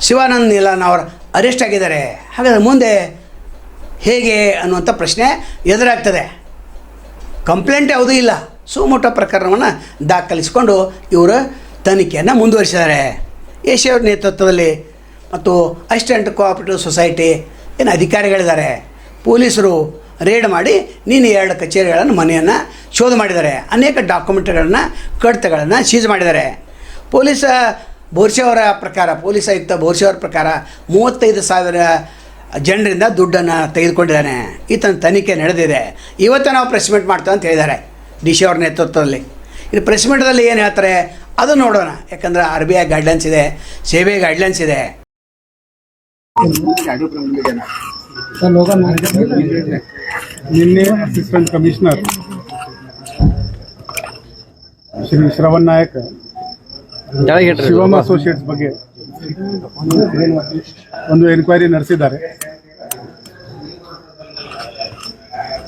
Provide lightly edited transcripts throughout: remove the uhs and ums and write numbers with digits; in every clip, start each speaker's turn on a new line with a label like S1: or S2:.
S1: ಶಿವಾನಂದ್ ನೀಲನ್ ಅವರು ಅರೆಸ್ಟ್ ಆಗಿದ್ದಾರೆ. ಹಾಗಾದರೆ ಮುಂದೆ ಹೇಗೆ ಅನ್ನುವಂಥ ಪ್ರಶ್ನೆ ಎದುರಾಗ್ತದೆ. ಕಂಪ್ಲೇಂಟ್ ಯಾವುದೂ ಇಲ್ಲ, ಸುಮೋಟೋ ಪ್ರಕರಣವನ್ನು ದಾಖಲಿಸಿಕೊಂಡು ಇವರು ತನಿಖೆಯನ್ನು ಮುಂದುವರಿಸಿದ್ದಾರೆ. ಎ.ಸಿ. ಅವ್ರ ನೇತೃತ್ವದಲ್ಲಿ ಮತ್ತು ಅಸಿಸ್ಟೆಂಟ್ ಕೋಆಪರೇಟಿವ್ ಸೊಸೈಟಿ ಏನು ಅಧಿಕಾರಿಗಳಿದ್ದಾರೆ, ಪೊಲೀಸರು ರೇಡ್ ಮಾಡಿ ನೀನು 2 ಕಚೇರಿಗಳನ್ನು ಮನೆಯನ್ನು ಶೋಧ ಮಾಡಿದ್ದಾರೆ. ಅನೇಕ ಡಾಕ್ಯುಮೆಂಟ್ಗಳನ್ನು ಕಡತಗಳನ್ನು ಸೀಜ್ ಮಾಡಿದ್ದಾರೆ. ಪೊಲೀಸ್ ಆಯುಕ್ತ ಬೋರ್ಸೆ ಅವರ ಪ್ರಕಾರ 35,000 ಜನರಿಂದ ದುಡ್ಡನ್ನು ತೆಗೆದುಕೊಂಡಿದ್ದಾನೆ. ಈತನ ತನಿಖೆ ನಡೆದಿದೆ. ಇವತ್ತು ನಾವು ಪ್ರೆಸ್ ಮೀಟ್ ಮಾಡ್ತೇವೆ ಅಂತ ಹೇಳಿದ್ದಾರೆ ಡಿ.ಸಿ. ಅವ್ರ ನೇತೃತ್ವದಲ್ಲಿ. ಇದು ಪ್ರೆಸ್ ಮೀಟದಲ್ಲಿ ಏನು ಹೇಳ್ತಾರೆ ಅದು ನೋಡೋಣ. ಯಾಕಂದರೆ RBI ಗೈಡ್ಲೈನ್ಸ್ ಇದೆ, ಸೇವೆ ಗೈಡ್ಲೈನ್ಸ್ ಇದೆ.
S2: ನಿನ್ನೆ assistant commissioner Shri Shravan Nayak Shivam associates ಬಗ್ಗೆ ಒಂದು ಎನ್ಕ್ವೈರಿ ನಡೆಸಿದ್ದಾರೆ.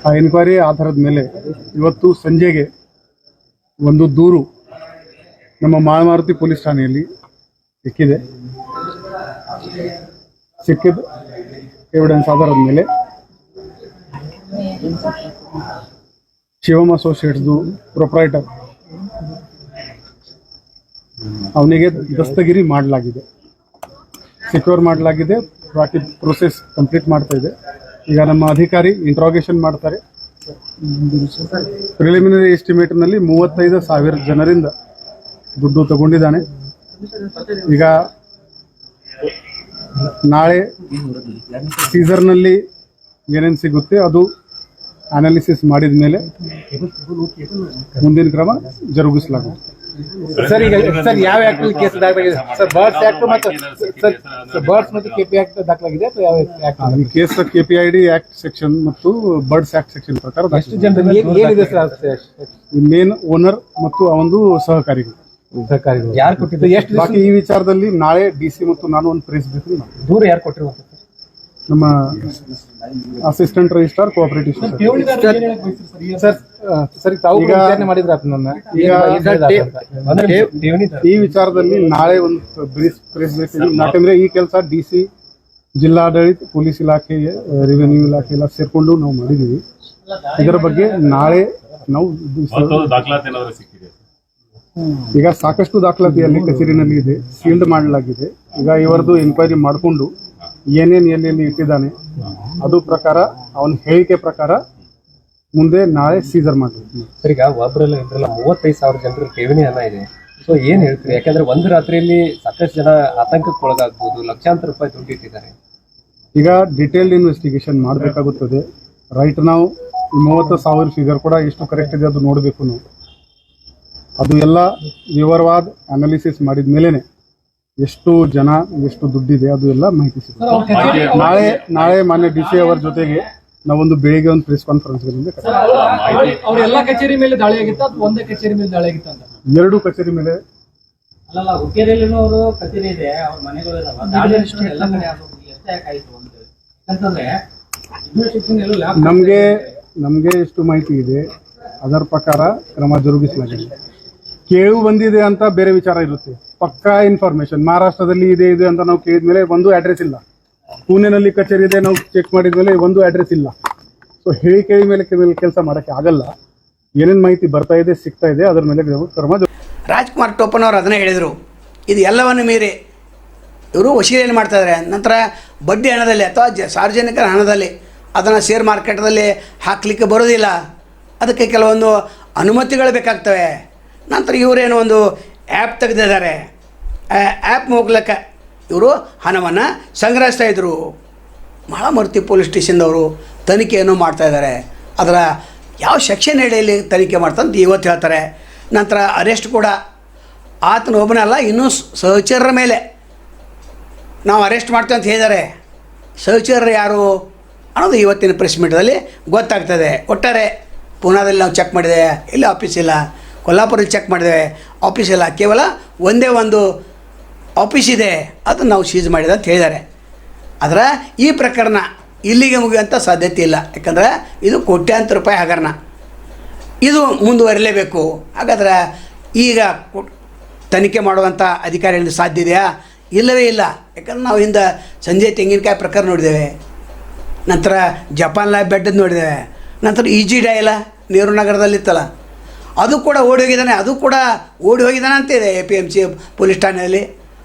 S2: ಆ ಎನ್ಕ್ವೈರಿ ಆಧಾರದ ಮೇಲೆ ಇವತ್ತು ಸಂಜೆಗೆ ಒಂದು ದೂರು ನಮ್ಮ ಮಾಳಮಾರುತಿ ಪೊಲೀಸ್ ಠಾಣೆಯಲ್ಲಿ ಸಿಕ್ಕಿದ ಎವಿಡೆನ್ಸ್ ಆಧಾರದ ಮೇಲೆ ಶಿವಮ್ ಅಸೋಸಿಯೇಟ್ಸ್ದು ಪ್ರೊಪ್ರೈಟರ್ ಅವನಿಗೆ ದಸ್ತಗಿರಿ ಮಾಡಲಾಗಿದೆ, ಸೆಕ್ಯೂರ್ ಮಾಡಲಾಗಿದೆ. ಬಾಕಿ ಪ್ರೊಸೆಸ್ ಕಂಪ್ಲೀಟ್ ಮಾಡ್ತಾ ಇದೆ. ಈಗ ನಮ್ಮ ಅಧಿಕಾರಿ ಇಂಟ್ರಾಗೇಷನ್ ಮಾಡ್ತಾರೆ. ಪ್ರಿಲಿಮಿನರಿ ಎಸ್ಟಿಮೇಟ್ನಲ್ಲಿ 35,000 ಜನರಿಂದ ದುಡ್ಡು ತಗೊಂಡಿದ್ದಾನೆ. ಈಗ ನಾಳೆ ಸೀಸರ್ನಲ್ಲಿ ಏನೇನು ಸಿಗುತ್ತೆ ಅದು ಅನಾಲಿಸಿಸ್ ಮಾಡಿದ ಮೇಲೆ ಮುಂದಿನ ಕ್ರಮ ಜರುಗಿಸಲಾಗುತ್ತೆ.
S3: ಸರ್, ಈಗ ಸರ್ ಯಾವ ಆಕ್ಟ್ ಕೇಸ್ ದಾಖಲಾಗಿದೆ ಸರ್? ಬರ್ಡ್ಸ್ ಆಕ್ಟ್ ಮತ್ತು ಬರ್ಡ್ಸ್ ಮತ್ತು KP ಆಕ್ಟ್ ದಾಖಲಾಗಿದೆ ಅಥವಾ ಯಾವ ಆಕ್ಟ್?
S2: ಈ ಕೇಸ್ KPID ಆಕ್ಟ್ ಸೆಕ್ಷನ್ ಮತ್ತು ಬರ್ಡ್ಸ್ ಆಕ್ಟ್ ಸೆಕ್ಷನ್ ಪ್ರಕಾರ
S3: ಎಷ್ಟು ಜನರಿಗೆ ಏನಿದೆ ಸರ್?
S2: ಮೇನ್ ಓನರ್ ಮತ್ತು ಅವನದು ಸಹಕಾರಿಗಳು
S3: ಯಾರು ಕೊಟ್ಟಿದ್ದು? ಎಷ್ಟು
S2: ಬಾಕಿ ಈ ವಿಚಾರದಲ್ಲಿ ನಾಳೆ DC ಮತ್ತು ನಾನು ಒಂದು ಪ್ರೆಸ್ ಬೇಕು.
S3: ದೂರ ಯಾರು ಕೊಟ್ಟಿರುವಂತ?
S2: ನಮ್ಮ ಅಸಿಸ್ಟೆಂಟ್ ರಿಜಿಸ್ಟ್ರಾರ್ ಕೋಆಪರೇಟಿವ್
S3: ಸರ್. ಸರಿ, ತಾವು ವಿಚಾರಣೆ ಮಾಡಿದ್ರ
S2: ಈ ವಿಚಾರದಲ್ಲಿ ನಾಳೆ ಒಂದು ಪ್ರೆಸ್ ಬೇಕು. ಯಾಕಂದ್ರೆ ಈ ಕೆಲಸ DC, ಜಿಲ್ಲಾಡಳಿತ, ಪೊಲೀಸ್ ಇಲಾಖೆ, ರೆವಿನ್ಯೂ ಇಲಾಖೆ ಎಲ್ಲ ಸೇರ್ಕೊಂಡು ನಾವು ಮಾಡಿದೀವಿ. ಇದರ ಬಗ್ಗೆ ನಾಳೆ ನಾವು ಈಗ ಸಾಕಷ್ಟು ದಾಖಲಾತಿಯಲ್ಲಿ ಕಚೇರಿನಲ್ಲಿ ಇದೆ, ಸೀಲ್ಡ್ ಮಾಡಲಾಗಿದೆ. ಈಗ ಇವರದು ಎನ್ಕ್ವೈರಿ ಮಾಡಿಕೊಂಡು ಏನೇನು ಎಲ್ಲೆಲ್ಲಿ ಇಟ್ಟಿದ್ದಾನೆ ಅದು ಪ್ರಕಾರ ಅವನ ಹೇಳಿಕೆ ಪ್ರಕಾರ ಮುಂದೆ ನಾಳೆ ಸೀಸರ್ ಮಾಡ್ತೀವಿ.
S3: ಸರ್, ಈಗ ಒಬ್ಬರಲ್ಲ ಇಬ್ಬರಲ್ಲ 35,000 ಜನರ ಠೇವಣಿ ಹಣ ಇದೆ. ಸೊ ಏನ್ ಹೇಳ್ತೀರಿ? ಯಾಕಂದ್ರೆ ಒಂದು ರಾತ್ರಿಯಲ್ಲಿ ಸಾಕಷ್ಟು ಜನ ಆತಂಕಕ್ಕೆ ಒಳಗಾಗ್ಬೋದು, ಲಕ್ಷಾಂತರ ರೂಪಾಯಿ ದುಡ್ಡು ಇಟ್ಟಿದ್ದಾರೆ.
S2: ಈಗ ಡಿಟೇಲ್ಡ್ ಇನ್ವೆಸ್ಟಿಗೇಷನ್ ಮಾಡಬೇಕಾಗುತ್ತದೆ. ರೈಟ್ ನಾವು 30,000 ಫಿಗರ್ ಕೂಡ ಎಷ್ಟು ಕರೆಕ್ಟ್ ಇದೆ ಅದು ನೋಡಬೇಕು ನಾವು. ಅದು ಎಲ್ಲ ವಿವರವಾದ ಅನಾಲಿಸಿಸ್ ಮಾಡಿದ ಮೇಲೆನೆ ಎಷ್ಟು ಜನ ಎಷ್ಟು ದುಡ್ಡಿದೆ ಅದು ಎಲ್ಲ ಮಾಹಿತಿ ಸಿಗುತ್ತೆ. ನಾಳೆ ಮಾನ್ಯ DC ಅವರ ಜೊತೆಗೆ ನಾವೊಂದು ಬೆಳಿಗ್ಗೆ ಒಂದು ಪ್ರೆಸ್ ಕಾನ್ಫರೆನ್ಸ್
S4: ಎಲ್ಲ ಕಚೇರಿ ಮೇಲೆ ದಾಳಿ ಆಗಿತ್ತು ಅಥವಾ ಒಂದೇ ಕಚೇರಿ ಮೇಲೆ ದಾಳಿ ಆಗಿತ್ತು ಅಂತ?
S2: 2 ಕಚೇರಿ ಮೇಲೆ.
S4: ಅಲ್ಲ, ಹುಕ್ಕೇರಿಯಲ್ಲೂ ಅವರು ಕಚೇರಿ ಇದೆ, ಅವ್ರ ಮನೆಗಳು ಇದಾವೆ, ದಾಳಿ ಎಲ್ಲ ಕಡೆ ಎಷ್ಟೇ ಆಯ್ತು ಅಂತಂದ್ರೆ
S2: ನಮ್ಗೆ ಎಷ್ಟು ಮಾಹಿತಿ ಇದೆ ಅದರ ಪ್ರಕಾರ ಕ್ರಮ ಜರುಗಿಸಲಾಗಿದೆ. ಕೇಳು ಬಂದಿದೆ ಅಂತ ಬೇರೆ ವಿಚಾರ ಇರುತ್ತೆ. ಪಕ್ಕಾ ಇನ್ಫಾರ್ಮೇಶನ್ ಮಹಾರಾಷ್ಟ್ರದಲ್ಲಿ ಇದೆ ಅಂತ ನಾವು ಕೇಳಿದ್ಮೇಲೆ ಒಂದು ಅಡ್ರೆಸ್ ಇಲ್ಲ, ಪುಣೆನಲ್ಲಿ ಕಚೇರಿ ಇದೆ ನಾವು ಚೆಕ್ ಮಾಡಿದ್ಮೇಲೆ ಒಂದು ಅಡ್ರೆಸ್ ಇಲ್ಲ. ಸೊ ಹೇಳಿಕೆ ಮೇಲೆ ಕೆಲಸ ಮಾಡೋಕ್ಕೆ ಆಗಲ್ಲ. ಏನೇನು ಮಾಹಿತಿ ಬರ್ತಾ ಇದೆ ಸಿಗ್ತಾ ಇದೆ ಅದರ ಮೇಲೆ ಕ್ರಮ.
S1: ರಾಜ್ಕುಮಾರ್ ಟೋಪನವರು ಅದನ್ನೇ ಹೇಳಿದರು. ಇದು ಎಲ್ಲವನ್ನು ಮೀರಿ ಇವರು ವಶೀಲಿಯನ್ನು ಮಾಡ್ತಾಯಿದ್ದಾರೆ. ನಂತರ ಬಡ್ಡಿ ಹಣದಲ್ಲಿ ಅಥವಾ ಸಾರ್ವಜನಿಕರ ಹಣದಲ್ಲಿ ಅದನ್ನು ಶೇರ್ ಮಾರ್ಕೆಟ್ದಲ್ಲಿ ಹಾಕಲಿಕ್ಕೆ ಬರೋದಿಲ್ಲ. ಅದಕ್ಕೆ ಕೆಲವೊಂದು ಅನುಮತಿಗಳು ಬೇಕಾಗ್ತವೆ. ನಂತರ ಇವರೇನೋ ಒಂದು ಆ್ಯಪ್ ತೆಗೆದಿದ್ದಾರೆ. ಆ್ಯಪ್ ಮೂಲಕ ಇವರು ಹಣವನ್ನು ಸಂಗ್ರಹಿಸ್ತಾಯಿದ್ರು. ಮಾಳಮಾರುತಿ ಪೊಲೀಸ್ ಸ್ಟೇಷನ್ದವರು ತನಿಖೆಯನ್ನು ಮಾಡ್ತಾಯಿದ್ದಾರೆ. ಅದರ ಯಾವ ಸೆಕ್ಷನ್ ಅಡಿಯಲ್ಲಿ ತನಿಖೆ ಮಾಡ್ತಂತ ಇವತ್ತು ಹೇಳ್ತಾರೆ. ನಂತರ ಅರೆಸ್ಟ್ ಕೂಡ ಆತನ ಒಬ್ಬನಲ್ಲ, ಇನ್ನೂ ಸಹಚರರ ಮೇಲೆ ನಾವು ಅರೆಸ್ಟ್ ಮಾಡ್ತೀವಿ ಅಂತ ಹೇಳಿದ್ದಾರೆ. ಸಹಚರರು ಯಾರು ಅನ್ನೋದು ಇವತ್ತಿನ ಪ್ರೆಸ್ ಮೀಟಲ್ಲಿ ಗೊತ್ತಾಗ್ತದೆ. ಒಟ್ಟಾರೆ ಪೂನಾದಲ್ಲಿ ನಾವು ಚೆಕ್ ಮಾಡಿದ್ದೇವೆ, ಇಲ್ಲಿ ಆಫೀಸ್ ಇಲ್ಲ. ಕೊಲ್ಲಾಪುರಲ್ಲಿ ಚೆಕ್ ಮಾಡಿದ್ದೇವೆ, ಆಫೀಸ್ ಇಲ್ಲ. ಕೇವಲ ಒಂದೇ ಒಂದು ಆಫೀಸ್ ಇದೆ, ಅದನ್ನು ನಾವು ಸೀಜ್ ಮಾಡಿದೆ ಅಂತ ಹೇಳಿದ್ದಾರೆ. ಆದರೆ ಈ ಪ್ರಕರಣ ಇಲ್ಲಿಗೆ ಮುಗಿಯುವಂಥ ಸಾಧ್ಯತೆ ಇಲ್ಲ. ಯಾಕಂದರೆ ಇದು ಕೋಟ್ಯಾಂತರ ರೂಪಾಯಿ ಹಗರಣ. ಇದು ಮುಂದುವರಿಲೇಬೇಕು. ಹಾಗಾದರೆ ಈಗ ತನಿಖೆ ಮಾಡುವಂಥ ಅಧಿಕಾರಿಗಳಿಂದ ಸಾಧ್ಯ ಇದೆಯಾ? ಇಲ್ಲವೇ ಇಲ್ಲ. ಯಾಕಂದ್ರೆ ನಾವು ಹಿಂದೆ ಸಂಜೆ ತೆಂಗಿನಕಾಯಿ ಪ್ರಕಾರ ನೋಡಿದ್ದೇವೆ, ನಂತರ ಜಪಾನ್ ಲ್ಯಾಬ್ ಬೆಟ್ಟದ್ದು ನೋಡಿದ್ದೇವೆ, ನಂತರ ಇಜಿ ಡೈಲ ನೆಹರು ನಗರದಲ್ಲಿತ್ತಲ್ಲ ಅದು ಕೂಡ ಓಡಿ ಹೋಗಿದ್ದಾನೆ. ಅದು ಕೂಡ ಓಡಿ ಹೋಗಿದ್ದಾನೆ ಅಂತಿದೆ APMC ಪೊಲೀಸ್ ಠಾಣೆಯಲ್ಲಿ.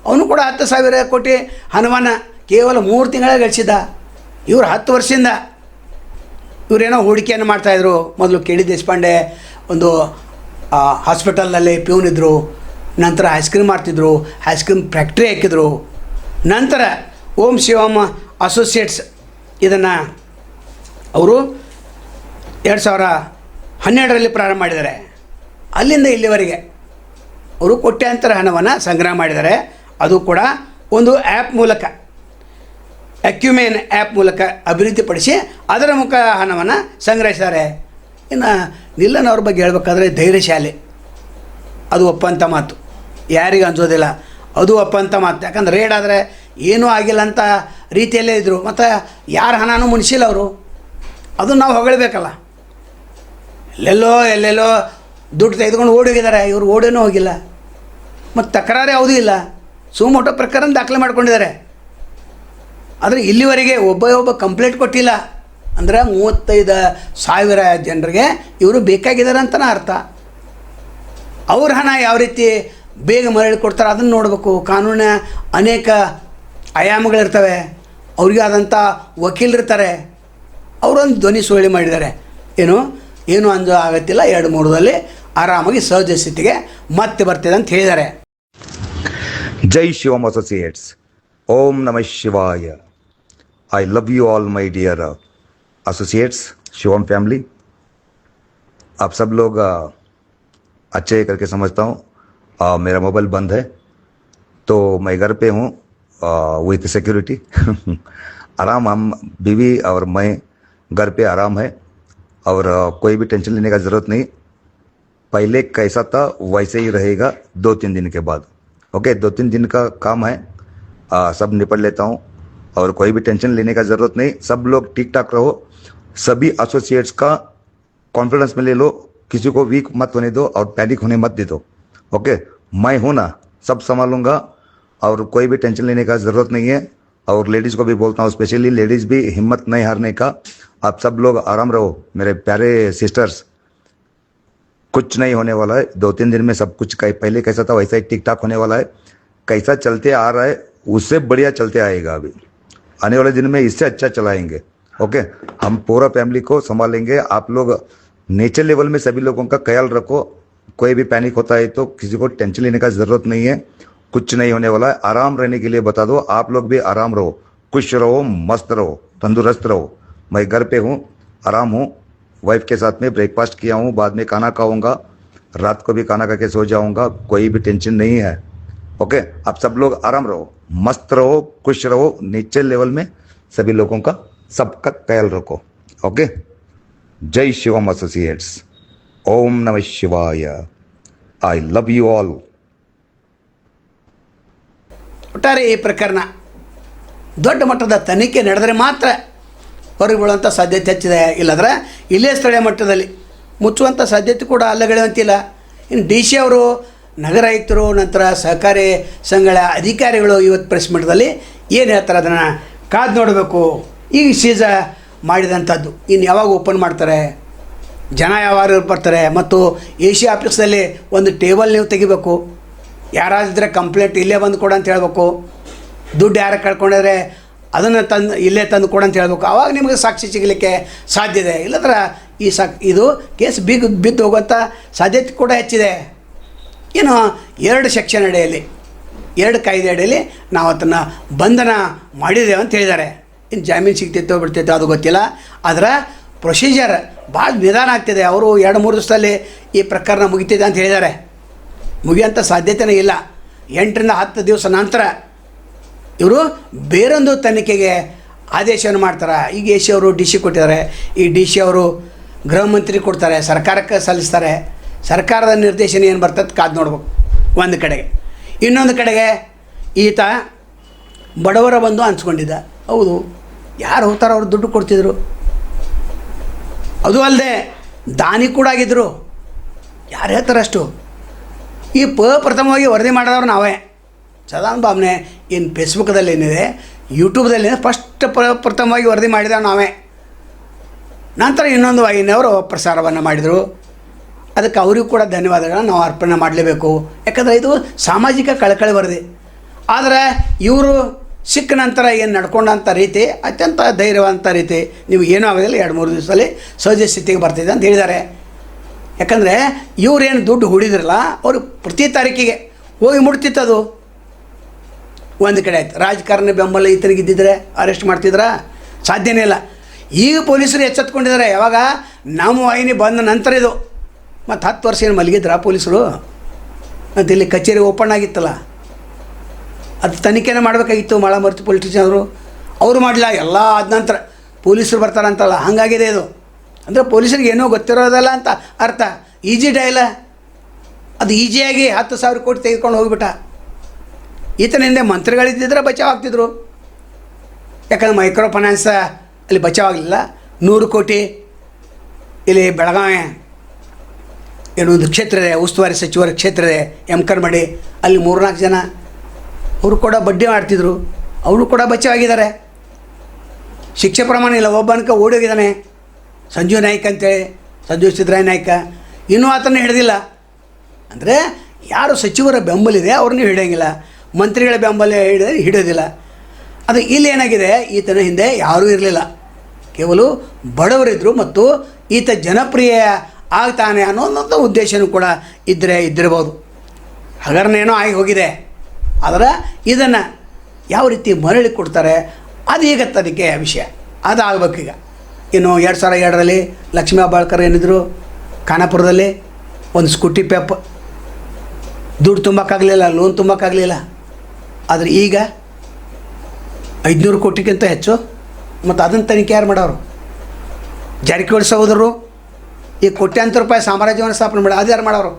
S1: ಅವನು ಕೂಡ 10,000 ಕೋಟಿ ಹಣವನ್ನು ಕೇವಲ 3 ತಿಂಗಳ ಗಳಿಸಿದ್ದ. ಇವರು 10 ವರ್ಷದಿಂದ ಇವರೇನೋ ಹೂಡಿಕೆಯನ್ನು ಮಾಡ್ತಾಯಿದ್ರು. ಮೊದಲು KD ದೇಶಪಾಂಡೆ ಒಂದು ಹಾಸ್ಪಿಟಲ್ನಲ್ಲಿ ಪ್ಯೂನ್ ಇದ್ದರು, ನಂತರ ಐಸ್ ಕ್ರೀಮ್ ಮಾಡ್ತಿದ್ರು, ಐಸ್ ಕ್ರೀಮ್ ಫ್ಯಾಕ್ಟ್ರಿ ಹಾಕಿದ್ರು, ನಂತರ ಓಂ ಶಿವಮ್ ಅಸೋಸಿಯೇಟ್ಸ್ ಇದನ್ನು ಅವರು 2012ರಲ್ಲಿ ಪ್ರಾರಂಭ ಮಾಡಿದ್ದಾರೆ. ಅಲ್ಲಿಂದ ಇಲ್ಲಿವರೆಗೆ ಅವರು ಕೋಟ್ಯಾಂತರ ಹಣವನ್ನು ಸಂಗ್ರಹ ಮಾಡಿದ್ದಾರೆ. ಅದು ಕೂಡ ಒಂದು ಆ್ಯಪ್ ಮೂಲಕ, ಅಕ್ಯುಮೇನ್ ಆ್ಯಪ್ ಮೂಲಕ ಅಭಿವೃದ್ಧಿಪಡಿಸಿ ಅದರ ಮುಖ ಹಣವನ್ನು ಸಂಗ್ರಹಿಸಿದ್ದಾರೆ. ಇನ್ನು ನಿಲ್ಲನ್ ಅವ್ರ ಬಗ್ಗೆ ಹೇಳಬೇಕಾದ್ರೆ ಧೈರ್ಯಶಾಲಿ, ಅದು ಒಪ್ಪಂಥ ಮಾತು, ಯಾರಿಗೂ ಅನ್ಸೋದಿಲ್ಲ, ಅದು ಒಪ್ಪಂಥ ಮಾತು. ಯಾಕಂದ್ರೆ ರೇಡ್ ಆದರೆ ಏನೂ ಆಗಿಲ್ಲ ಅಂತ ರೀತಿಯಲ್ಲೇ ಇದ್ದರು. ಮತ್ತು ಯಾರ ಹಣನೂ ಮುನಿಸಿಲ್ಲ ಅವರು, ಅದು ನಾವು ಹೊಗಳಬೇಕಲ್ಲ. ಎಲ್ಲೆಲ್ಲೋ ದುಡ್ಡು ತೆಗೆದುಕೊಂಡು ಓಡಿ ಹೋಗಿದ್ದಾರೆ, ಇವರು ಓಡೇನೂ ಹೋಗಿಲ್ಲ, ಮತ್ತು ತಕರಾರು ಯಾವುದೂ ಇಲ್ಲ, ಸುಮೋಟೋ ಪ್ರಕರಣ ದಾಖಲೆ ಮಾಡ್ಕೊಂಡಿದ್ದಾರೆ. ಆದರೆ ಇಲ್ಲಿವರೆಗೆ ಒಬ್ಬ ಕಂಪ್ಲೇಂಟ್ ಕೊಟ್ಟಿಲ್ಲ. ಅಂದರೆ 35,000 ಜನರಿಗೆ ಇವರು ಬೇಕಾಗಿದ್ದಾರೆ ಅಂತಲೇ ಅರ್ಥ. ಅವ್ರ ಹಣ ಯಾವ ರೀತಿ ಬೇಗ ಮರಳಿ ಕೊಡ್ತಾರೆ ಅದನ್ನು ನೋಡಬೇಕು. ಕಾನೂನಿನ ಅನೇಕ ಆಯಾಮಗಳಿರ್ತವೆ, ಅವ್ರಿಗೆ ಆದಂಥ ವಕೀಲರಿರ್ತಾರೆ, ಅವರೊಂದು ಧ್ವನಿ ಸುರುಳಿ ಮಾಡಿದ್ದಾರೆ. ಏನು ಅಂಜೋ ಆಗತ್ತಿಲ್ಲ, 2-3 ಆರಾಮಾಗಿ ಸಹಜ ಸ್ಥಿತಿಗೆ ಮತ್ತೆ ಬರ್ತಿದೆ ಅಂತ ಹೇಳಿದ್ದಾರೆ.
S5: जय शिवम एसोसिएट्स, ओम नमः शिवाय. I love you all my dear associates, Shivam family. आप सब लोग अच्छे करके समझता हूँ. मेरा मोबाइल बंद है तो मैं घर पे हूँ विथ सिक्योरिटी. आराम, हम बीवी और मैं घर पे आराम है और कोई भी टेंशन लेने का ज़रूरत नहीं. पहले कैसा था वैसे ही रहेगा 2-3 दिन के बाद. ओके, 2-3 दिन का काम है, सब निपट लेता हूँ और कोई भी टेंशन लेने का ज़रूरत नहीं. सब लोग ठीक ठाक रहो. सभी एसोसिएट्स का कॉन्फिडेंस में ले लो, किसी को वीक मत होने दो और पैनिक होने मत दे दो. ओके, मैं हूँ ना, सब संभालूंगा और कोई भी टेंशन लेने का ज़रूरत नहीं है. और लेडीज़ को भी बोलता हूँ, स्पेशली लेडीज़ भी हिम्मत नहीं हारने का. आप सब लोग आराम रहो मेरे प्यारे सिस्टर्स. कुछ नहीं होने वाला है. 2-3 दिन में सब कुछ पहले कैसा था वैसा ही ठीक ठाक होने वाला है. कैसा चलते आ रहा है उससे बढ़िया चलते आएगा. अभी आने वाले दिन में इससे अच्छा चलाएंगे. ओके, हम पूरा फैमिली को संभालेंगे. आप लोग नेचर लेवल में सभी लोगों का ख्याल रखो. कोई भी पैनिक होता है तो किसी को टेंशन लेने का ज़रूरत नहीं है. कुछ नहीं होने वाला है. आराम रहने के लिए बता दो. आप लोग भी आराम रहो, खुश रहो, मस्त रहो, तंदुरुस्त रहो. मैं घर पे हूँ, आराम हूँ. वाइफ के साथ में ब्रेकफास्ट किया हूँ, बाद में खाना खाऊंगा, रात को भी खाना खा के सो जाऊंगा. कोई भी टेंशन नहीं है. ओके, आप सब लोग आराम रहो, मस्त रहो, खुश रहो. नीचे लेवल में सभी लोगों का सबका ख्याल रखो. ओके, जय शिवम एसोसिएट्स, ओम नमः शिवाय. I love you all.
S1: ಒಟ್ಟಾರೆ ಈ ಪ್ರಕರಣ ದೊಡ್ಡ ಮಟ್ಟದ ತನಿಖೆ ನಡೆದರೆ ಮಾತ್ರ ಹೊರಗೆ ಬೀಳುವಂಥ ಸಾಧ್ಯತೆ ಹೆಚ್ಚಿದೆ. ಇಲ್ಲದ್ರೆ ಇಲ್ಲೇ ಸ್ಥಳೀಯ ಮಟ್ಟದಲ್ಲಿ ಮುಚ್ಚುವಂಥ ಸಾಧ್ಯತೆ ಕೂಡ ಅಲ್ಲಗಳೆಯುವಂತಿಲ್ಲ. ಇನ್ನು DC ಅವರು, ನಗರ ಆಯುಕ್ತರು, ನಂತರ ಸಹಕಾರಿ ಸಂಘಗಳ ಅಧಿಕಾರಿಗಳು ಇವತ್ತು ಪ್ರೆಸ್ ಮೀಟ್ದಲ್ಲಿ ಏನು ಹೇಳ್ತಾರೆ ಅದನ್ನು ಕಾದು ನೋಡಬೇಕು. ಈಗ ಸೀಜ ಮಾಡಿದಂಥದ್ದು ಇನ್ನು ಯಾವಾಗ ಓಪನ್ ಮಾಡ್ತಾರೆ, ಜನ ಯಾವಾಗ ಬರ್ತಾರೆ, ಮತ್ತು AC ಆಫೀಸ್ದಲ್ಲಿ ಒಂದು ಟೇಬಲ್ ನೀವು ತೆಗಿಬೇಕು. ಯಾರಾದಿದ್ರೆ ಕಂಪ್ಲೇಂಟ್ ಇಲ್ಲೇ ಬಂದು ಕೊಡು ಅಂತ ಹೇಳ್ಬೇಕು. ದುಡ್ಡು ಯಾರು ಕಳ್ಕೊಂಡಿದ್ರೆ ಅದನ್ನು ಇಲ್ಲೇ ತಂದು ಕೊಡು ಅಂತ ಹೇಳ್ಬೇಕು. ಆವಾಗ ನಿಮಗೆ ಸಾಕ್ಷಿ ಸಿಗಲಿಕ್ಕೆ ಸಾಧ್ಯ ಇದೆ. ಇಲ್ಲದ್ರೆ ಇದು ಕೇಸ್ ಬಿದ್ದು ಹೋಗುವಂಥ ಸಾಧ್ಯತೆ ಕೂಡ ಹೆಚ್ಚಿದೆ. ಇನ್ನು 2 ಸೆಕ್ಷನ್ ಅಡಿಯಲ್ಲಿ, 2 ಕಾಯ್ದೆ ಅಡಿಯಲ್ಲಿ ನಾವು ಅದನ್ನು ಬಂಧನ ಮಾಡಿದ್ದೇವೆ ಅಂತ ಹೇಳಿದ್ದಾರೆ. ಇನ್ನು ಜಾಮೀನು ಸಿಗ್ತಿತ್ತೋ ಬಿಡ್ತಿತ್ತೋ ಅದು ಗೊತ್ತಿಲ್ಲ. ಆದರೆ ಪ್ರೊಸೀಜರ್ ಭಾಳ ನಿಧಾನ ಆಗ್ತಿದೆ. ಅವರು 2-3 ದಿವಸದಲ್ಲಿ ಈ ಪ್ರಕರಣ ಮುಗಿತಿದೆ ಅಂತ ಹೇಳಿದ್ದಾರೆ. ಮುಗಿಯೋಂಥ ಸಾಧ್ಯತೆಯೇ ಇಲ್ಲ. 8ರಿಂದ 10 ದಿವಸ ನಂತರ ಇವರು ಬೇರೊಂದು ತನಿಖೆಗೆ ಆದೇಶವನ್ನು ಮಾಡ್ತಾರೆ. ಈಗ AC ಅವರು DC ಕೊಟ್ಟಿದ್ದಾರೆ. ಈ DC ಅವರು ಗೃಹ ಮಂತ್ರಿ ಕೊಡ್ತಾರೆ, ಸರ್ಕಾರಕ್ಕೆ ಸಲ್ಲಿಸ್ತಾರೆ. ಸರ್ಕಾರದ ನಿರ್ದೇಶನ ಏನು ಬರ್ತದೆ ಕಾದು ನೋಡ್ಬೇಕು ಒಂದು ಕಡೆಗೆ. ಇನ್ನೊಂದು ಕಡೆಗೆ ಈತ ಬಡವರ ಬಂದು ಅನ್ಸ್ಕೊಂಡಿದ್ದ. ಹೌದು, ಯಾರು ಹೋಗ್ತಾರೋ ಅವ್ರು ದುಡ್ಡು ಕೊಡ್ತಿದ್ರು. ಅದು ಅಲ್ಲದೆ ದಾನಿ ಕೂಡ ಆಗಿದ್ದರು. ಯಾರು ಹೇಳ್ತಾರೆ ಅಷ್ಟು? ಈ ಪ್ರಥಮವಾಗಿ ವರದಿ ಮಾಡಿದವ್ರು ನಾವೇ. ಸದಾನಂದ ಬಾಬನೆ ಏನು ಫೇಸ್ಬುಕ್ದಲ್ಲಿ ಏನಿದೆ, ಯೂಟ್ಯೂಬ್ದಲ್ಲಿ ಫಸ್ಟ್ ಪ್ರಥಮವಾಗಿ ವರದಿ ಮಾಡಿದ ನಾವೇ. ನಂತರ ಇನ್ನೊಂದು ವಾಹಿನಿಯವರು ಪ್ರಸಾರವನ್ನು ಮಾಡಿದರು. ಅದಕ್ಕೆ ಅವರಿಗೂ ಕೂಡ ಧನ್ಯವಾದಗಳನ್ನು ನಾವು ಅರ್ಪಣೆ ಮಾಡಲೇಬೇಕು. ಯಾಕಂದರೆ ಇದು ಸಾಮಾಜಿಕ ಕಳಕಳಿ ವರದಿ. ಆದರೆ ಇವರು ಸಿಕ್ಕ ನಂತರ ಏನು ನಡ್ಕೊಂಡಂಥ ರೀತಿ ಅತ್ಯಂತ ಧೈರ್ಯವಂತ ರೀತಿ, ನೀವು ಏನೂ ಆಗೋದಿಲ್ಲ, 2-3 ದಿವಸದಲ್ಲಿ ಸಹಜ ಸ್ಥಿತಿಗೆ ಬರ್ತಿದೆ ಅಂತ ಹೇಳಿದ್ದಾರೆ. ಯಾಕಂದರೆ ಇವ್ರೇನು ದುಡ್ಡು ಹೂಡಿದ್ರಲ್ಲ, ಅವರು ಪ್ರತಿ ತಾರೀಕಿಗೆ ಹೋಗಿ ಮುಟ್ತಿತ್ತದು. ಒಂದು ಕಡೆ ಆಯ್ತು, ರಾಜಕಾರಣ ಬೆಂಬಲ ಈತನಿಗೆ ಇದ್ದಿದ್ರೆ ಅರೆಸ್ಟ್ ಮಾಡ್ತಿದ್ರ? ಸಾಧ್ಯನೇ ಇಲ್ಲ. ಈಗ ಪೊಲೀಸರು ಎಚ್ಚೆತ್ಕೊಂಡಿದ್ದಾರೆ. ಯಾವಾಗ ನಮ್ಮ ವಾಹಿನಿ ಬಂದ ನಂತರ ಇದು. ಮತ್ತು 10 ವರ್ಷ ಏನು ಮಲಗಿದ್ರ ಪೊಲೀಸರು? ಮತ್ತು ಇಲ್ಲಿ ಕಚೇರಿ ಓಪನ್ ಆಗಿತ್ತಲ್ಲ, ಅದು ತನಿಖೆನೇ ಮಾಡಬೇಕಾಗಿತ್ತು. ಮಾಳಮರ್ತಿ ಪೊಲಿಟಿಷಿಯನ್ರು ಅವರು ಮಾಡಲಿಲ್ಲ. ಎಲ್ಲ ಆದ ನಂತರ ಪೊಲೀಸರು ಬರ್ತಾರಂತಲ್ಲ, ಹಾಗಾಗಿದೆ ಇದು. ಅಂದರೆ ಪೊಲೀಸರಿಗೆ ಏನೂ ಗೊತ್ತಿರೋದಲ್ಲ ಅಂತ ಅರ್ಥ. ಈಜಿ ಡೈಲ ಅದು ಈಜಿಯಾಗಿ 10,000 ಕೋಟಿ ತೆಗೆದುಕೊಂಡು ಹೋಗಿಬಿಟ್ಟ. ಈತನ ಹಿಂದೆ ಮಂತ್ರಿಗಳಿದ್ದಿದ್ರೆ ಬಚಾವ್ ಆಗ್ತಿದ್ರು. ಯಾಕಂದ್ರೆ ಮೈಕ್ರೋ ಫೈನಾನ್ಸ್ ಅಲ್ಲಿ ಬಚಾವ್ ಆಗಲಿಲ್ಲ. 100 ಕೋಟಿ ಇಲ್ಲಿ ಬೆಳಗಾವಿ ಏನೊಂದು ಕ್ಷೇತ್ರ ಇದೆ, ಉಸ್ತುವಾರಿ ಸಚಿವರ ಕ್ಷೇತ್ರ ಇದೆ, ಕರ್ಮಡಿ, ಅಲ್ಲಿ 3-4 ಜನ ಅವರು ಕೂಡ ಬಡ್ಡಿ ಮಾಡ್ತಿದ್ರು. ಅವರು ಕೂಡ ಬಚಾವಾಗಿದ್ದಾರೆ. ಶಿಕ್ಷೆ ಪ್ರಮಾಣ ಇಲ್ಲ. ಒಬ್ಬನಕ ಓಡೋಗಿದ್ದಾನೆ, ಸಂಜೀವ್ ನಾಯ್ಕ ಅಂತೇಳಿ, ಸಂಜೀವ್ ಸಿದ್ದರಾಯ ನಾಯ್ಕ, ಇನ್ನೂ ಆತನ ಹಿಡಿದಿಲ್ಲ. ಅಂದರೆ ಯಾರು ಸಚಿವರ ಬೆಂಬಲಿದೆ ಅವ್ರನ್ನೂ ಹಿಡಿಯೋಂಗಿಲ್ಲ, ಮಂತ್ರಿಗಳ ಬೆಂಬಲ ಹಿಡಿಯೋದಿಲ್ಲ. ಅದು ಇಲ್ಲಿ ಏನಾಗಿದೆ, ಈತನ ಹಿಂದೆ ಯಾರೂ ಇರಲಿಲ್ಲ, ಕೇವಲ ಬಡವರಿದ್ದರು ಮತ್ತು ಈತ ಜನಪ್ರಿಯ ಆಗ್ತಾನೆ ಅನ್ನೋಂಥ ಉದ್ದೇಶನೂ ಕೂಡ ಇದ್ದಿರಬಹುದು. ಹಗರಣೇನೋ ಆಗಿ ಹೋಗಿದೆ. ಆದರೆ ಇದನ್ನು ಯಾವ ರೀತಿ ಮರಳಿ ಕೊಡ್ತಾರೆ ಅದು ಈಗ ತನಿಖೆಯ ವಿಷಯ. ಅದು ಆಗಬೇಕೀಗ. ಇನ್ನು 2002ರಲ್ಲಿ ಲಕ್ಷ್ಮೀ ಹೆಬ್ಬಾಳ್ಕರ್ ಏನಿದ್ರು ಖಾನಾಪುರದಲ್ಲಿ ಒಂದು ಸ್ಕೂಟಿ ಪೆಪ್ ದುಡ್ಡು ತುಂಬಕ್ಕಾಗಲಿಲ್ಲ, ಲೋನ್ ತುಂಬಕ್ಕಾಗಲಿಲ್ಲ. ಆದರೆ ಈಗ 500 ಕೋಟಿಗಿಂತ ಹೆಚ್ಚು. ಮತ್ತು ಅದನ್ನು ತನಿಖೆ ಯಾರು ಮಾಡೋರು? ಜಾರಕಿಹೊಳಿ ಸಹೋದರರು ಈ ಕೋಟ್ಯಾಂತರ ರೂಪಾಯಿ ಸಾಮ್ರಾಜ್ಯವನ್ನು ಸ್ಥಾಪನೆ ಮಾಡಿ ಅದು ಯಾರು ಮಾಡೋರು?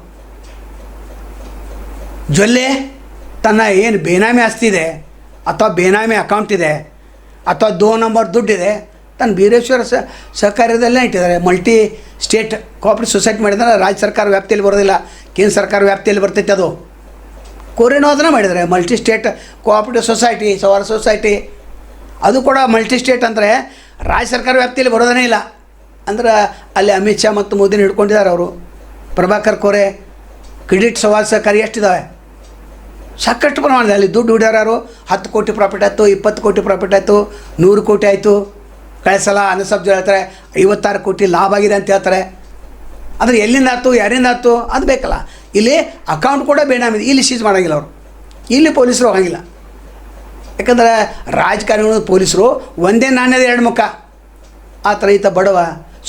S1: ಜೊಲ್ಲೆ ತನ್ನ ಏನು ಬೇನಾಮಿ ಆಸ್ತಿ ಇದೆ ಅಥವಾ ಬೇನಾಮಿ ಅಕೌಂಟ್ ಇದೆ ಅಥವಾ 2 ನಂಬರ್ ದುಡ್ಡಿದೆ, ತನ್ನ ಬೀರೇಶ್ವರ ಸಹಕಾರ್ಯದಲ್ಲೇ ಇಟ್ಟಿದ್ದಾರೆ. ಮಲ್ಟಿ ಸ್ಟೇಟ್ ಕೋಆಪರೇಟಿವ್ ಸೊಸೈಟಿ ಮಾಡಿದ್ರೆ ರಾಜ್ಯ ಸರ್ಕಾರ ವ್ಯಾಪ್ತಿಯಲ್ಲಿ ಬರೋದಿಲ್ಲ, ಕೇಂದ್ರ ಸರ್ಕಾರ ವ್ಯಾಪ್ತಿಯಲ್ಲಿ ಬರ್ತೈತೆ. ಅದು ಕೋರಿನೋ ಅದನ್ನು ಮಾಡಿದ್ದಾರೆ. ಮಲ್ಟಿ ಸ್ಟೇಟ್ ಕೋಆಪರೇಟಿವ್ ಸೊಸೈಟಿ, ಸವಾರ ಸೊಸೈಟಿ, ಅದು ಕೂಡ ಮಲ್ಟಿ ಸ್ಟೇಟ್ ಅಂದರೆ ರಾಜ್ಯ ಸರ್ಕಾರ ವ್ಯಾಪ್ತಿಯಲ್ಲಿ ಬರೋದೇ ಇಲ್ಲ. ಅಂದ್ರೆ ಅಲ್ಲಿ ಅಮಿತ್ ಶಾ ಮತ್ತು ಮೋದಿನ ಹಿಡ್ಕೊಂಡಿದ್ದಾರೆ ಅವರು. ಪ್ರಭಾಕರ್ ಕೋರೆ ಕ್ರೆಡಿಟ್ ಸವಾಲ್ ಸಹಕಾರಿ ಎಷ್ಟಿದ್ದಾವೆ? ಸಾಕಷ್ಟು ಪ್ರಮಾಣದಲ್ಲಿ ಅಲ್ಲಿ ದುಡ್ಡು ಹುಡ್ಯಾರು. 10 ಕೋಟಿ ಪ್ರಾಫಿಟ್ ಆಯಿತು, 20 ಕೋಟಿ ಪ್ರಾಫಿಟ್ ಆಯಿತು, 100 ಕೋಟಿ ಆಯಿತು. ಕಳೆದ ಸಲ ಅನಸಬ್ಜು ಹೇಳ್ತಾರೆ 56 ಕೋಟಿ ಲಾಭ ಆಗಿದೆ ಅಂತ ಹೇಳ್ತಾರೆ. ಆದರೆ ಎಲ್ಲಿಂದ ಆಯ್ತು, ಯಾರಿಂದ ಆಯ್ತು ಅದು ಬೇಕಲ್ಲ. ಇಲ್ಲಿ ಅಕೌಂಟ್ ಕೂಡ ಬೇನಾಮಿದೆ, ಇಲ್ಲಿ ಸೀಜ್ ಮಾಡೋಂಗಿಲ್ಲ ಅವರು. ಇಲ್ಲಿ ಪೊಲೀಸರು ಹೋಗಂಗಿಲ್ಲ. ಯಾಕಂದರೆ ರಾಜಕಾರಣಿಗಳು ಪೊಲೀಸರು ಒಂದೇ ನಾಣ್ಯದ 2 ಮುಖ. ಆ ಥರ ಈತ ಬಡವ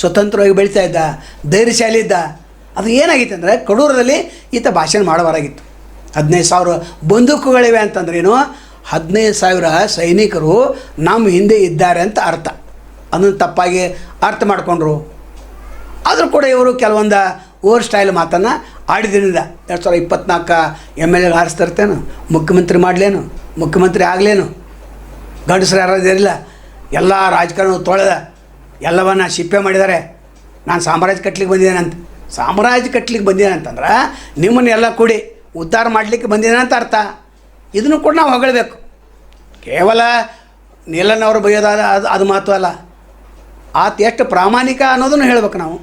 S1: ಸ್ವತಂತ್ರವಾಗಿ ಬೆಳೀತಾ ಇದ್ದ, ಧೈರ್ಯಶಾಲಿ ಇದ್ದ. ಅದು ಏನಾಗಿತ್ತು ಅಂದರೆ ಕಡೂರದಲ್ಲಿ ಈತ ಭಾಷಣ ಮಾಡಬಾರಾಗಿತ್ತು. 15,000 ಬಂದೂಕುಗಳಿವೆ ಅಂತಂದ್ರೇನು, 15,000 ಸೈನಿಕರು ನಮ್ಮ ಹಿಂದೆ ಇದ್ದಾರೆ ಅಂತ ಅರ್ಥ. ಅದನ್ನು ತಪ್ಪಾಗಿ ಅರ್ಥ ಮಾಡಿಕೊಂಡ್ರು. ಆದರೂ ಕೂಡ ಇವರು ಕೆಲವೊಂದು ಓವರ್ ಸ್ಟೈಲ್ ಮಾತನ್ನು ಆಡಿದ್ರಿಂದ 2024 MLA ಹಾರಿಸ್ತಿರ್ತೇನು, ಮುಖ್ಯಮಂತ್ರಿ ಮಾಡಲೇನು, ಮುಖ್ಯಮಂತ್ರಿ ಆಗಲೇನು, ಗಂಡಸರು ಯಾರಿಲ್ಲ, ಎಲ್ಲ ರಾಜಕಾರಣ ತೊಳೆದ ಎಲ್ಲವನ್ನ ಶಿಪ್ಪೆ ಮಾಡಿದ್ದಾರೆ. ನಾನು ಸಾಮ್ರಾಜ್ಯ ಕಟ್ಲಿಕ್ಕೆ ಬಂದಿದ್ದೇನೆ ಅಂತ. ಸಾಮ್ರಾಜ್ಯ ಕಟ್ಲಿಕ್ಕೆ ಬಂದಿದ್ದೇನೆ ಅಂತಂದ್ರೆ ನಿಮ್ಮನ್ನೆಲ್ಲ ಕೂಡಿ ಉದ್ಧಾರ ಮಾಡಲಿಕ್ಕೆ ಬಂದಿದ್ದೇನೆ ಅಂತ ಅರ್ಥ. ಇದನ್ನು ಕೂಡ ನಾವು ಹೊಗಳಬೇಕು. ಕೇವಲ ನೀಲಣ್ಣವರು ಬೈಯೋದಾದ ಅದು ಮಾತು ಅಲ್ಲ. ಆತ ಎಷ್ಟು ಪ್ರಾಮಾಣಿಕ ಅನ್ನೋದನ್ನು ಹೇಳಬೇಕು ನಾವು.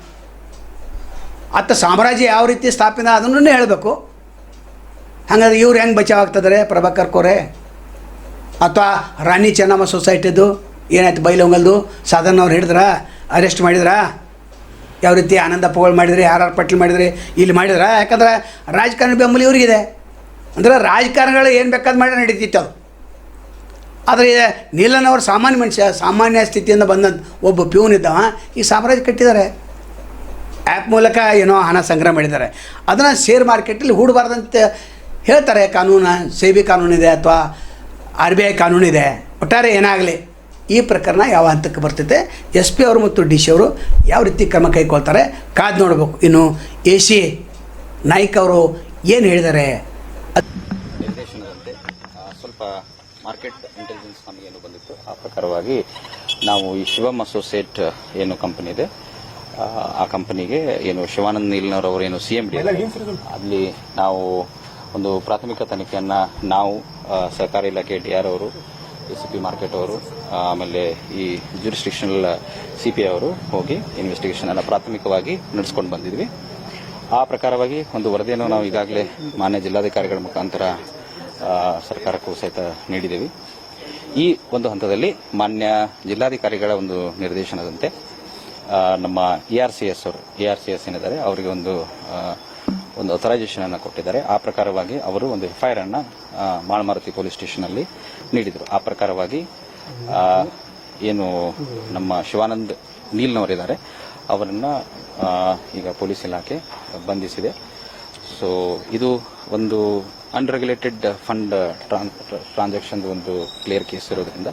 S1: ಆತ ಸಾಮ್ರಾಜ್ಯ ಯಾವ ರೀತಿ ಸ್ಥಾಪನೆ ಅದನ್ನು ಹೇಳಬೇಕು. ಹಾಗಾದ್ರೆ ಇವ್ರು ಹೆಂಗೆ ಬಚಾವಾಗ್ತಿದ್ದಾರೆ? ಪ್ರಭಾಕರ್ ಕೋರೆ ಅಥವಾ ರಾಣಿ ಚೆನ್ನಮ್ಮ ಸೊಸೈಟಿದು ಏನಾಯ್ತು, ಬೈಲೊಂಗಲ್ದು ಸಾಧನ ಅವ್ರು ಹಿಡಿದ್ರ, ಅರೆಸ್ಟ್ ಮಾಡಿದ್ರ? ಯಾವ ರೀತಿ ಆನಂದಪ್ಪಗಳು ಮಾಡಿದ್ರಿ, RR ಪಾಟೀಲ್ ಮಾಡಿದ್ರಿ, ಇಲ್ಲಿ ಮಾಡಿದ್ರ? ಯಾಕಂದ್ರೆ ರಾಜಕಾರಣ ಬೆಂಬಲ ಇವ್ರಿಗಿದೆ. ಅಂದರೆ ರಾಜಕಾರಣಿಗಳು ಏನು ಬೇಕಾದ್ ಮಾಡಿ ನಡೀತಿತ್ತು ಅದು. ಆದರೆ ನೀಲಣ್ಣವ್ರು ಸಾಮಾನ್ಯ ಮನುಷ್ಯ, ಸಾಮಾನ್ಯ ಸ್ಥಿತಿಯಿಂದ ಬಂದಂಥ ಒಬ್ಬ ಪ್ಯೂನ್ ಇದ್ದವ ಈ ಸಾಮ್ರಾಜ್ಯ ಕಟ್ಟಿದ್ದಾರೆ. ಆ್ಯಪ್ ಮೂಲಕ ಏನೋ ಹಣ ಸಂಗ್ರಹ ಮಾಡಿದ್ದಾರೆ. ಅದನ್ನು ಶೇರ್ ಮಾರ್ಕೆಟಲ್ಲಿ ಹೂಡಬಾರ್ದಂತ ಹೇಳ್ತಾರೆ. ಕಾನೂನು, ಸೇಬಿ ಕಾನೂನಿದೆ ಅಥವಾ RBI ಕಾನೂನಿದೆ. ಒಟ್ಟಾರೆ ಏನಾಗಲಿ ಈ ಪ್ರಕರಣ ಯಾವ ಹಂತಕ್ಕೆ ಬರ್ತೈತೆ, SP ಅವರು ಮತ್ತು DC ಅವರು ಯಾವ ರೀತಿ ಕ್ರಮ ಕೈಗೊಳ್ತಾರೆ ಕಾದು ನೋಡಬೇಕು. ಇನ್ನು AC ನಾಯ್ಕ ಅವರು ಏನು ಹೇಳಿದ್ದಾರೆ?
S6: ನಿರ್ದೇಶನದಂತೆ ಸ್ವಲ್ಪ ಮಾರ್ಕೆಟ್ ಇಂಟೆಲಿಜೆನ್ಸ್ ನಮಗೇನು ಬಂದಿತ್ತು, ಆ ಪ್ರಕಾರವಾಗಿ ನಾವು ಈ ಶಿವಮ್ ಅಸೋಸಿಯೇಟ್ ಏನು ಕಂಪನಿ ಇದೆ ಆ ಕಂಪನಿಗೆ ಏನು ಶಿವಾನಂದ ನೀಲನವರವರು ಏನು CMD ಅಲ್ಲಿ ನಾವು ಒಂದು ಪ್ರಾಥಮಿಕ ತನಿಖೆಯನ್ನು ನಾವು ಸಹಕಾರ ಇಲಾಖೆ DR ಅವರು, ACP ಮಾರ್ಕೆಟ್ ಅವರು, ಆಮೇಲೆ ಈ ಜ್ಯೂರಿಸ್ಡಿಕ್ಷನಲ್ CPI ಅವರು ಹೋಗಿ ಇನ್ವೆಸ್ಟಿಗೇಷನ್ ಅನ್ನು ಪ್ರಾಥಮಿಕವಾಗಿ ನಡೆಸ್ಕೊಂಡು ಬಂದಿದ್ವಿ. ಆ ಪ್ರಕಾರವಾಗಿ ಒಂದು ವರದಿಯನ್ನು ನಾವು ಈಗಾಗಲೇ ಮಾನ್ಯ ಜಿಲ್ಲಾಧಿಕಾರಿಗಳ ಮುಖಾಂತರ ಸರ್ಕಾರಕ್ಕೂ ಸಹಿತ ನೀಡಿದ್ದೇವೆ. ಈ ಒಂದು ಹಂತದಲ್ಲಿ ಮಾನ್ಯ ಜಿಲ್ಲಾಧಿಕಾರಿಗಳ ಒಂದು ನಿರ್ದೇಶನದಂತೆ ನಮ್ಮ ARCS ಏನಿದ್ದಾರೆ ಅವರಿಗೆ ಒಂದು ಅಥರೈಸೇಷನ್ ಅನ್ನು ಕೊಟ್ಟಿದ್ದಾರೆ. ಆ ಪ್ರಕಾರವಾಗಿ ಅವರು ಒಂದು FIR ಅನ್ನು ಮಾಳಮಾರುತಿ ಪೊಲೀಸ್ ಸ್ಟೇಷನ್ ಅಲ್ಲಿ ನೀಡಿದರು. ಆ ಪ್ರಕಾರವಾಗಿ ಏನು ನಮ್ಮ ಶಿವಾನಂದ್ ನೀಲ್ನವರಿದ್ದಾರೆ ಅವರನ್ನ ಈಗ ಪೊಲೀಸ್ ಇಲಾಖೆ ಬಂಧಿಸಿದೆ. ಸೊ ಇದು ಒಂದು ಅನ್ರೆಗ್ಯುಲೇಟೆಡ್ ಫಂಡ್ ಟ್ರಾನ್ಸಾಕ್ಷನ್ ಒಂದು ಕ್ಲಿಯರ್ ಕೇಸ್ ಇರೋದ್ರಿಂದ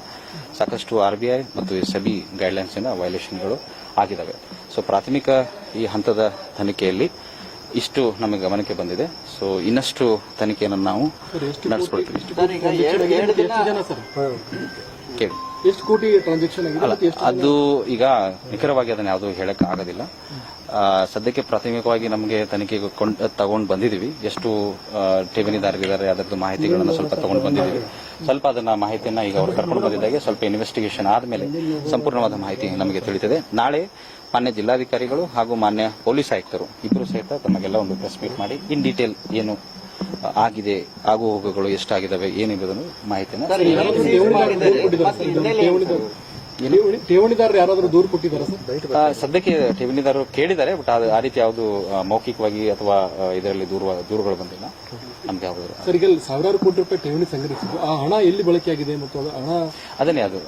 S6: ಸಾಕಷ್ಟು RBI ಮತ್ತು SEBI ಗೈಡ್ಲೈನ್ಸ್ನ ವೈಲೇಷನ್ಗಳು ಆಗಿದ್ದಾವೆ. ಸೊ ಪ್ರಾಥಮಿಕ ಈ ಹಂತದ ತನಿಖೆಯಲ್ಲಿ ಇಷ್ಟು ನಮಗೆ ಗಮನಕ್ಕೆ ಬಂದಿದೆ. ಸೊ ಇನ್ನಷ್ಟು ತನಿಖೆಯನ್ನು ನಾವು ನಡೆಸ್ಕೊಳ್ತೀವಿ. ಕೇಳಿ
S2: ಎಷ್ಟು ಕೋಟಿ ಟ್ರಾನ್ಸಾಕ್ಷನ್
S6: ಅಲ್ಲ, ಅದು ಈಗ ನಿಖರವಾಗಿ ಅದನ್ನ ಯಾವುದು ಹೇಳಕ್ ಆಗೋದಿಲ್ಲ. ಸದ್ಯಕ್ಕೆ ಪ್ರಾಥಮಿಕವಾಗಿ ನಮಗೆ ತನಿಖೆಗೆ ತಗೊಂಡು ಬಂದಿದ್ದೀವಿ. ಎಷ್ಟು ಠೇವಣಿದಾರರಿದ್ದಾರೆ ಅದರದ್ದು ಮಾಹಿತಿಗಳನ್ನು ಸ್ವಲ್ಪ ತಗೊಂಡು ಬಂದಿದ್ದೀವಿ. ಸ್ವಲ್ಪ ಅದನ್ನ ಮಾಹಿತಿಯನ್ನ ಈಗ ಅವರು ಕರ್ಕೊಂಡು ಬಂದಿದ್ದಾಗೆ ಸ್ವಲ್ಪ ಇನ್ವೆಸ್ಟಿಗೇಷನ್ ಆದ್ಮೇಲೆ ಸಂಪೂರ್ಣವಾದ ಮಾಹಿತಿ ನಮಗೆ ತಿಳಿದಿದೆ. ನಾಳೆ ಮಾನ್ಯ ಜಿಲ್ಲಾಧಿಕಾರಿಗಳು ಹಾಗೂ ಮಾನ್ಯ ಪೊಲೀಸ್ ಆಯುಕ್ತರು ಇಬ್ಬರು ಸಹಿತ ತಮಗೆಲ್ಲ ಒಂದು ಪ್ರೆಸ್ ಮೀಟ್ ಮಾಡಿ ಇನ್ ಡೀಟೇಲ್ ಏನು ಆಗಿದೆ, ಆಗು ಹೋಗುಗಳು ಎಷ್ಟಾಗಿದ್ದಾವೆ ಏನೆಂಬುದನ್ನು ಮಾಹಿತಿಯನ್ನು
S2: ಠೇವಣಿದಾರರು ಯಾರಾದರೂ ದೂರು ಕೊಟ್ಟಿದ್ದಾರೆ ಸರ್?
S6: ಸದ್ಯಕ್ಕೆ ಠೇವಣಿದಾರರು ಕೇಳಿದ್ದಾರೆ, ಬಟ್ ಆ ರೀತಿ ಯಾವುದು ಮೌಖಿಕವಾಗಿ ಅಥವಾ ಇದರಲ್ಲಿ ದೂರುಗಳು ಬಂದಿಲ್ಲ ನಮ್ಗೆ ಯಾವುದು.
S2: ಸರ್, ಈಗ ಸಾವಿರಾರು ಕೋಟಿ ರೂಪಾಯಿ ಠೇವಣಿ ಸಂಗ್ರಹಿಸಿದ್ದು ಆ ಹಣ ಎಲ್ಲಿ ಬಳಕೆಯಾಗಿದೆ ಮತ್ತು ಅದು ಹಣ
S6: ಅದನ್ನೇ ಅದು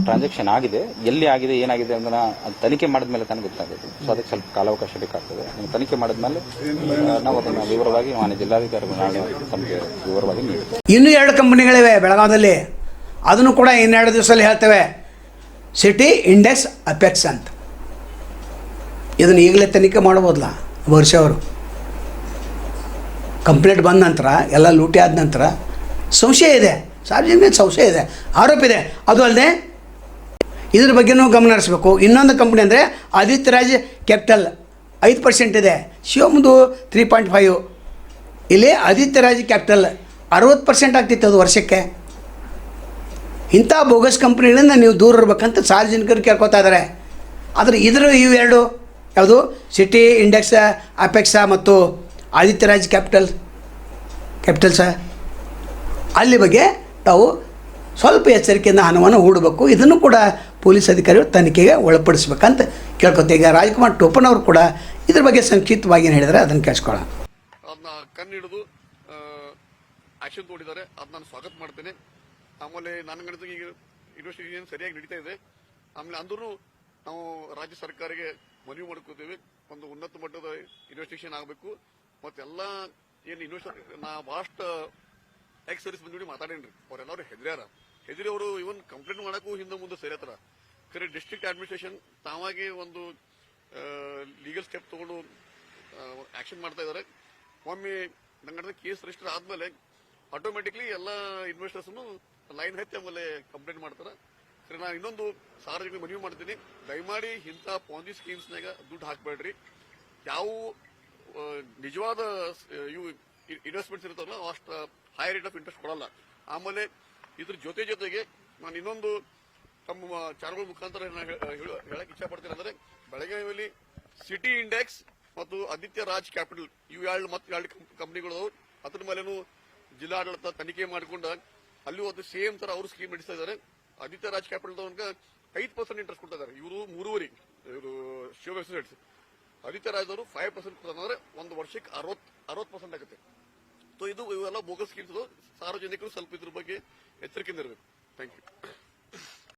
S6: ಟ್ರಾನ್ಸಾಕ್ಷನ್ ಆಗಿದೆ, ಎಲ್ಲಿ ಆಗಿದೆ ಏನಾಗಿದೆ ಅದನ್ನ ತನಿಖೆ ಮಾಡಿದ್ಮೇಲೆ ತನಗೆ ಗೊತ್ತಾಗುತ್ತೆ. ಸೊ ಅದಕ್ಕೆ ಸ್ವಲ್ಪ ಕಾಲಾವಕಾಶ ಬೇಕಾಗ್ತದೆ. ತನಿಖೆ ಮಾಡಿದ್ಮೇಲೆ ನಾವು ಅದನ್ನು ವಿವರವಾಗಿ ಮಾನ್ಯ ಜಿಲ್ಲಾಧಿಕಾರಿಗಳು ನಾಳೆ ತಮಗೆ ವಿವರವಾಗಿ ನೀಡುತ್ತೇವೆ.
S1: ಇನ್ನೂ 2 ಕಂಪನಿಗಳಿವೆ ಬೆಳಗಾವದಲ್ಲಿ, ಅದನ್ನು ಕೂಡ ಇನ್ನೆರಡು ದಿವಸದಲ್ಲಿ ಹೇಳ್ತೇವೆ. ಸಿಟಿ ಇಂಡೆಕ್ಸ್ ಅಪೆಕ್ಸ್ ಅಂತ. ಇದನ್ನು ಈಗಲೇ ತನಿಖೆ ಮಾಡ್ಬೋದಲ್ಲ ವರ್ಷ ಅವರು. ಕಂಪ್ಲೇಂಟ್ ಬಂದ ನಂತರ ಎಲ್ಲ ಲೂಟಿ ಆದ ನಂತರ ಸಂಶಯ ಇದೆ, ಸಾರ್ವಜನಿಕ ಸಂಶಯ ಇದೆ, ಆರೋಪ ಇದೆ. ಅದು ಅಲ್ಲದೆ ಇದ್ರ ಬಗ್ಗೆನೂ ಗಮನ ಹರಿಸಬೇಕು. ಇನ್ನೊಂದು ಕಂಪ್ನಿ ಅಂದರೆ ಆದಿತ್ಯರಾಜ್ ಕ್ಯಾಪಿಟಲ್ 5% ಇದೆ, ಶಿವಮೊಗ್ಗದು 3.5. ಇಲ್ಲಿ ಆದಿತ್ಯರಾಜ್ ಕ್ಯಾಪಿಟಲ್ 60% ಆಗ್ತಿತ್ತು ಅದು ವರ್ಷಕ್ಕೆ. ಇಂಥ ಬೋಗಸ್ ಕಂಪ್ನಿಗಳಿಂದ ನೀವು ದೂರ ಇರಬೇಕಂತ ಸಾರ್ವಜನಿಕರು ಕೇಳ್ಕೊತಾ ಇದ್ದಾರೆ. ಆದರೆ ಇವೆರಡು ಯಾವುದು ಸಿಟಿ ಇಂಡೆಕ್ಸ್ ಅಪೆಕ್ಸಾ ಮತ್ತು ಆದಿತ್ಯರಾಜ್ ಕ್ಯಾಪಿಟಲ್ಸ ಅಲ್ಲಿ ಬಗ್ಗೆ ತಾವು ಸ್ವಲ್ಪ ಎಚ್ಚರಿಕೆಯಿಂದ ಹಣವನ್ನು ಹೂಡಬೇಕು. ಇದನ್ನು ಕೂಡ ಪೊಲೀಸ್ ಅಧಿಕಾರಿಗಳು ತನಿಖೆಗೆ ಒಳಪಡಿಸ್ಬೇಕಂತ ಕೇಳ್ಕೊತೀವಿ. ಈಗ ರಾಜ್ಕುಮಾರ್ ಟೋಪನ್ ಅವರು ಕೂಡ ಇದ್ರ ಬಗ್ಗೆ ಸಂಕ್ಷಿಪ್ತವಾಗಿ ಏನು ಹೇಳಿದರೆ ಅದನ್ನು ಕೇಳಿಸ್ಕೊಳ್ಳೋಣ.
S7: ಅದನ್ನ ಕಣ್ಣಿಡಿದು ಆಕ್ಷನ್ ತಗೊಂಡಿದ್ದಾರೆ, ಅದು ನಾನು ಸ್ವಾಗತ ಮಾಡ್ತೇನೆ. ಆಮೇಲೆ ನನ್ನ ಗಣಿತ ಈಗ ಇನ್ವೆಸ್ಟಿಗೇಷನ್ ಸರಿಯಾಗಿ ನಡೀತಾ ಇದೆ. ಆಮೇಲೆ ಅಂದ್ರೂ ನಾವು ರಾಜ್ಯ ಸರ್ಕಾರಕ್ಕೆ ಮನವಿ ಮಾಡ್ಕೋತೀವಿ, ಒಂದು ಉನ್ನತ ಮಟ್ಟದ ಇನ್ವೆಸ್ಟಿಗೇಷನ್ ಆಗಬೇಕು. ಮತ್ತೆಲ್ಲ ಏನು ನಾ ಭಾಳಷ್ಟು ಎಕ್ಸ್ ಸರ್ವಿಸ್ ಬಂದಿ ಮಾತಾಡೇನ್ರಿ, ಅವರೆಲ್ಲರೂ ಹೆದರಿ ಅವರು ಇವನ್ ಕಂಪ್ಲೇಂಟ್ ಮಾಡಕ್ಕೂ ಹಿಂದೆ ಮುಂದೆ ಸೇರತ್ತಾರ. ಖರೆ ಡಿಸ್ಟ್ರಿಕ್ಟ್ ಅಡ್ಮಿನಿಸ್ಟ್ರೇಷನ್ ತಾವಾಗೆ ಒಂದು ಲೀಗಲ್ ಸ್ಟೆಪ್ ತಗೊಂಡು ಆಕ್ಷನ್ ಮಾಡ್ತಾ ಇದ್ದಾರೆ. ಒಮ್ಮೆ ನನ್ನ ಕೇಸ್ ರಿಜಿಸ್ಟರ್ ಆದ್ಮೇಲೆ ಆಟೋಮೆಟಿಕ್ಲಿ ಎಲ್ಲ ಇನ್ವೆಸ್ಟರ್ಸ್ನು ಲೈನ್ ಹತ್ತಿ ಆಮೇಲೆ ಕಂಪ್ಲೇಂಟ್ ಮಾಡ್ತಾರೆ. ನಾನು ಇನ್ನೊಂದು ಸಾರ್ವಜನಿಕ ಮನವಿ ಮಾಡ್ತೀನಿ, ದಯಮಾಡಿ ಇಂಥ ಪಾಂಜಿ ಸ್ಕೀಮ್ಸ್ನಾಗ ದುಡ್ಡು ಹಾಕಬೇಡ್ರಿ. ಯಾವ ನಿಜವಾದ ಇವು ಇನ್ವೆಸ್ಟ್ಮೆಂಟ್ಸ್ ಇರ್ತಾವಲ್ಲ ಅಷ್ಟು ಹೈ ರೇಟ್ ಆಫ್ ಇಂಟ್ರೆಸ್ಟ್ ಕೊಡಲ್ಲ. ಆಮೇಲೆ ಇದ್ರ ಜೊತೆಗೆ ನಾನು ಇನ್ನೊಂದು ತಮ್ಮ ಚಾನಲ್ ಮುಖಾಂತರ ಹೇಳಕ್ ಇಚ್ಛೆ ಪಡ್ತೀನಿ. ಅಂದ್ರೆ ಬೆಳಗಾವಿಯಲ್ಲಿ ಸಿಟಿ ಇಂಡೆಕ್ಸ್ ಮತ್ತು ಆದಿತ್ಯ ರಾಜ್ ಕ್ಯಾಪಿಟಲ್ ಇವು ಎರಡು ಕಂಪನಿಗಳು ಅದ್ರ ಮೇಲೇನು ಜಿಲ್ಲಾಡಳಿತ ತನಿಖೆ ಮಾಡಿಕೊಂಡ ಅಲ್ಲಿ ಒಂದು ಸೇಮ್ ತರ ಅವರು ಸ್ಕೀಮ್ ನಡೆಸ್ತಾ ಇದ್ದಾರೆ. ಆದಿತ್ಯ ರಾಜ್ ಕ್ಯಾಪಿಟಲ್ 5% ಇಂಟ್ರೆಸ್ಟ್ ಕೊಡ್ತಾ ಇದ್ದಾರೆ, ಇವರು 3.5. ಇವರು ಶಿವ ವೆಬ್ಸೈಟ್ಸ್. ಆದಿತ್ಯ ರಾಜ್ ಅವರು 5% ಅಂದ್ರೆ ಒಂದು ವರ್ಷಕ್ಕೆ 60% ಆಗುತ್ತೆ. ಸೊ ಇವೆಲ್ಲ ಬೋಗಸ್ ಸ್ಕೀಮ್ಸ್. ಸಾರ್ವಜನಿಕರು ಸ್ವಲ್ಪ ಇದ್ರ ಬಗ್ಗೆ ಎಚ್ಚರಿಕೆಯಿಂದ ಇರಬೇಕು. Thank you.